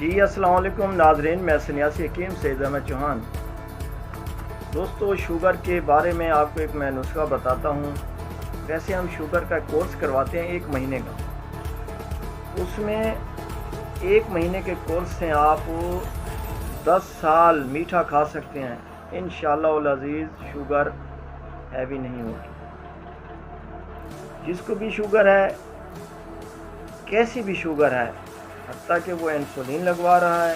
جی السلام علیکم ناظرین، میں سنیاسی حکیم سید احمد چوہان۔ دوستو، شوگر کے بارے میں آپ کو ایک میں نسخہ بتاتا ہوں۔ ویسے ہم شوگر کا کورس کرواتے ہیں 1 مہینے کا۔ اس میں 1 مہینے کے کورس سے آپ 10 سال میٹھا کھا سکتے ہیں۔ انشاءاللہ العزیز شوگر ہیوی نہیں ہوگی۔ جس کو بھی شوگر ہے، کیسی بھی شوگر ہے، حتیٰ کہ وہ انسولین لگوا رہا ہے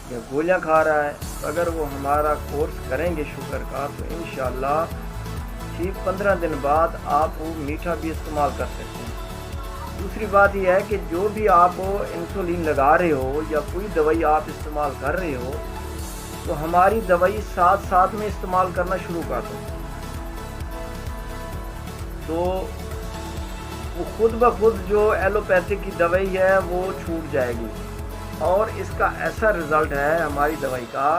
یا گولیاں کھا رہا ہے، اگر وہ ہمارا کورس کریں گے شوگر کا تو انشاءاللہ ٹھیک 15 دن بعد آپ وہ میٹھا بھی استعمال کر سکتے ہیں۔ دوسری بات یہ ہے کہ جو بھی آپ انسولین لگا رہے ہو یا کوئی دوائی آپ استعمال کر رہے ہو تو ہماری دوائی ساتھ ساتھ میں استعمال کرنا شروع کر دو، تو وہ خود بخود جو ایلوپیتھک کی دوائی ہے وہ چھوٹ جائے گی۔ اور اس کا ایسا رزلٹ ہے ہماری دوائی کا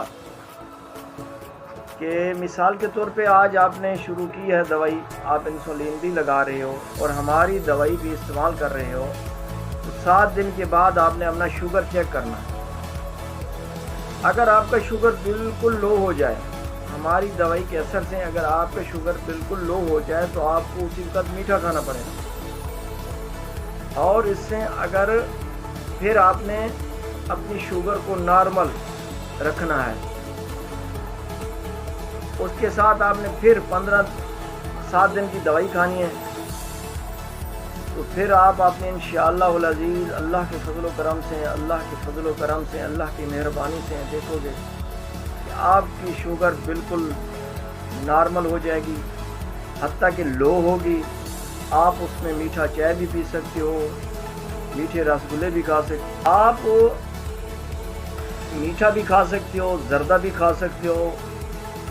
کہ مثال کے طور پہ آج آپ نے شروع کی ہے دوائی، آپ انسولین بھی لگا رہے ہو اور ہماری دوائی بھی استعمال کر رہے ہو، تو 7 دن کے بعد آپ نے اپنا شوگر چیک کرنا ہے۔ اگر آپ کا شوگر بالکل لو ہو جائے، ہماری دوائی کے اثر سے اگر آپ کا شوگر بالکل لو ہو جائے تو آپ کو اسی وقت میٹھا کھانا پڑے گا۔ اور اس سے اگر پھر آپ نے اپنی شوگر کو نارمل رکھنا ہے، اس کے ساتھ آپ نے پھر 7 دن کی دوائی کھانی ہے، تو پھر آپ اپنے انشاءاللہ العزیز اللہ کے فضل و کرم سے اللہ کی مہربانی سے دیکھو گے کہ آپ کی شوگر بالکل نارمل ہو جائے گی، حتیٰ کہ لو ہوگی۔ آپ اس میں میٹھا چائے بھی پی سکتے ہو، میٹھے رسگلے بھی کھا سکتے ہو، آپ میٹھا بھی کھا سکتے ہو، زردہ بھی کھا سکتے ہو۔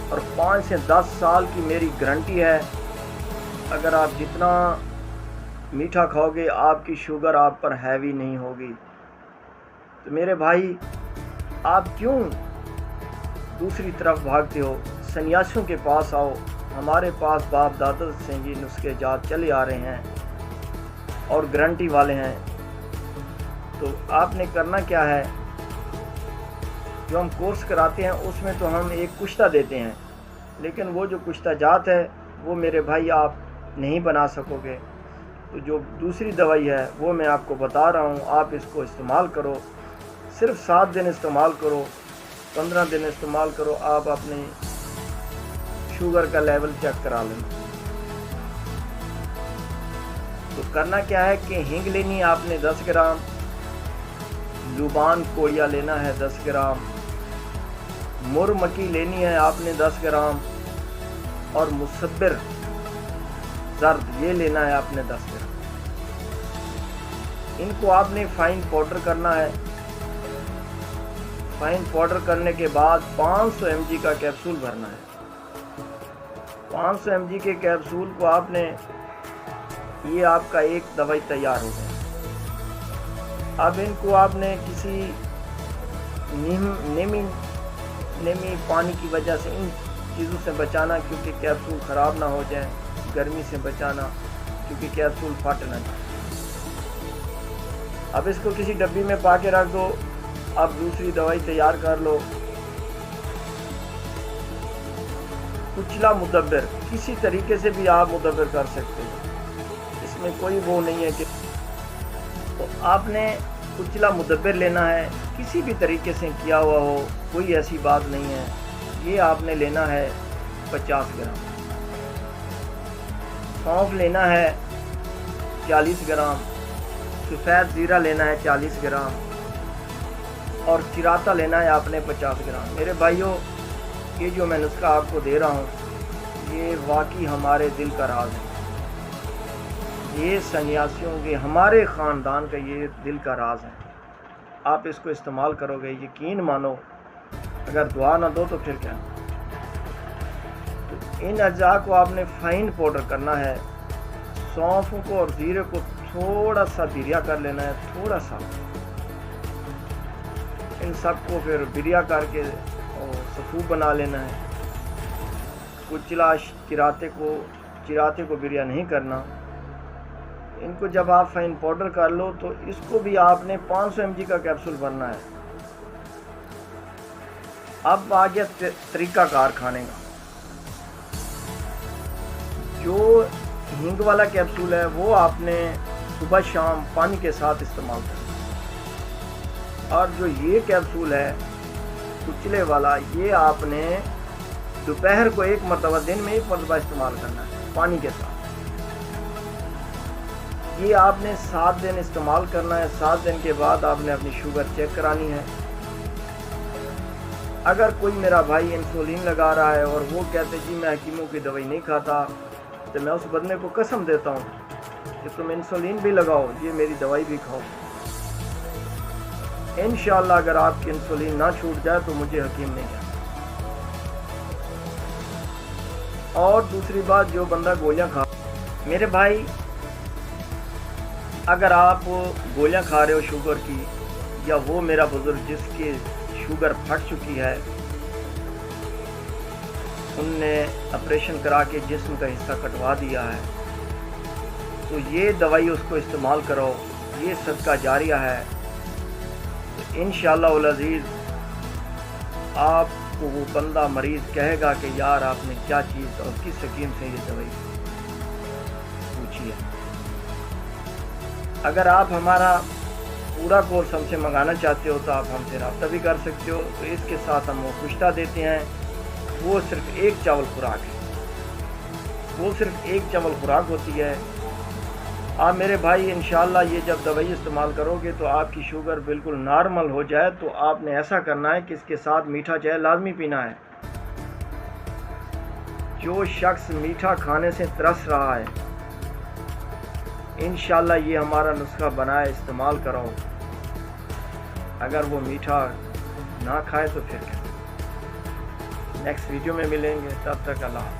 اور 5 سے 10 سال کی میری گارنٹی ہے، اگر آپ جتنا میٹھا کھاؤ گے آپ کی شوگر آپ پر ہیوی نہیں ہوگی۔ تو میرے بھائی، آپ کیوں دوسری طرف بھاگتے ہو؟ سنیاسیوں کے پاس آؤ، ہمارے پاس باپ دادا سے یہ نسخے جات چلے آ رہے ہیں اور گارنٹی والے ہیں۔ تو آپ نے کرنا کیا ہے، جو ہم کورس کراتے ہیں اس میں تو ہم ایک کشتہ دیتے ہیں، لیکن وہ جو کشتہ جات ہے وہ میرے بھائی آپ نہیں بنا سکو گے۔ تو جو دوسری دوائی ہے وہ میں آپ کو بتا رہا ہوں، آپ اس کو استعمال کرو، صرف 7 دن استعمال کرو، 15 دن استعمال کرو، آپ اپنی شوگر کا لیول چیک کرا لیں۔ تو کرنا کیا ہے کہ ہینگ لینی ہے آپ نے 10 گرام، زبان کوڑیا لینا ہے 10 گرام، مر مکی لینی ہے آپ نے 10 گرام، اور مصبر زرد یہ لینا ہے آپ نے 10 گرام۔ ان کو آپ نے فائن پاؤڈر کرنا ہے۔ فائن پاؤڈر کرنے کے بعد 500 mg کا کیپسول بھرنا ہے۔ 500 mg کے کیپسول کو آپ نے، یہ آپ کا ایک دوائی تیار ہو گئی۔ اب ان کو آپ نے کسی نیمی پانی کی وجہ سے ان چیزوں سے بچانا، کیونکہ کیپسول خراب نہ ہو جائیں، گرمی سے بچانا کیونکہ کیپسول پھٹ نہ جائے۔ اب اس کو کسی ڈبی میں پا کے رکھ دو، اب دوسری دوائی تیار کر لو۔ کچلا مدبر، کسی طریقے سے بھی آپ مدبر کر سکتے ہیں، اس میں کوئی وہ نہیں ہے کہ تو آپ نے کچلا مدبر لینا ہے، کسی بھی طریقے سے کیا ہوا ہو، کوئی ایسی بات نہیں ہے۔ یہ آپ نے لینا ہے 50 گرام، سونف لینا ہے 40 گرام، سفید زیرہ لینا ہے 40 گرام، اور چراتا لینا ہے آپ نے 50 گرام۔ میرے بھائیوں، یہ جو میں نسخہ آپ کو دے رہا ہوں یہ واقعی ہمارے دل کا راز ہے، یہ سنیاسیوں کے، ہمارے خاندان کا یہ دل کا راز ہے۔ آپ اس کو استعمال کرو گے، یقین مانو، اگر دعا نہ دو تو پھر کیا۔ تو ان اجزاء کو آپ نے فائن پاؤڈر کرنا ہے۔ سونف کو اور زیرے کو تھوڑا سا بریا کر لینا ہے، تھوڑا سا، ان سب کو پھر بریا کر کے صفوف بنا لینا ہے۔ کچلا چراتے کو بریا نہیں کرنا۔ ان کو جب آپ فائن پاؤڈر کر لو تو اس کو بھی آپ نے 500 mg کا کیپسول بھرنا ہے۔ اب آ گیا طریقہ کار کھانے کا۔ جو ہینگ والا کیپسول ہے وہ آپ نے صبح شام پانی کے ساتھ استعمال کرنا، اور جو یہ کیپسول ہے کچلے والا، یہ آپ نے دوپہر کو ایک مرتبہ، دن میں ایک مرتبہ استعمال کرنا ہے پانی کے ساتھ۔ یہ آپ نے 7 دن استعمال کرنا ہے۔ 7 دن کے بعد آپ نے اپنی شوگر چیک کرانی ہے۔ اگر کوئی میرا بھائی انسولین لگا رہا ہے اور وہ کہتے جی میں حکیموں کی دوائی نہیں کھاتا، تو میں اس بندے کو قسم دیتا ہوں کہ تم انسولین بھی لگاؤ، یہ میری دوائی بھی کھاؤ، انشاءاللہ اگر آپ کی انسولین نہ چھوٹ جائے تو مجھے حکیم نہیں ہے۔ اور دوسری بات، جو بندہ گولیاں کھا، میرے بھائی اگر آپ گولیاں کھا رہے ہو شوگر کی، یا وہ میرا بزرگ جس کی شوگر پھٹ چکی ہے، ان نے آپریشن کرا کے جسم کا حصہ کٹوا دیا ہے، تو یہ دوائی اس کو استعمال کرو، یہ صدقہ جاریہ ہے۔ تو انشاءاللہ العزیز آپ کو وہ بندہ مریض کہے گا کہ یار آپ نے کیا چیز اور کس حکیم سے یہ دوائی پوچھی ہے۔ اگر آپ ہمارا پورا کورس ہم سے منگانا چاہتے ہو تو آپ ہم سے رابطہ بھی کر سکتے ہو۔ تو اس کے ساتھ ہم وہ کشتہ دیتے ہیں، وہ صرف ایک چاول خوراک ہے، وہ صرف ایک چاول خوراک ہوتی ہے۔ آپ میرے بھائی انشاءاللہ یہ جب دوائی استعمال کرو گے تو آپ کی شوگر بالکل نارمل ہو جائے، تو آپ نے ایسا کرنا ہے کہ اس کے ساتھ میٹھا چائے لازمی پینا ہے۔ جو شخص میٹھا کھانے سے ترس رہا ہے، انشاءاللہ یہ ہمارا نسخہ بنائے، استعمال کرو۔ اگر وہ میٹھا نہ کھائے تو پھر کیا۔ نیکسٹ ویڈیو میں ملیں گے، تب تک اللہ حافظ۔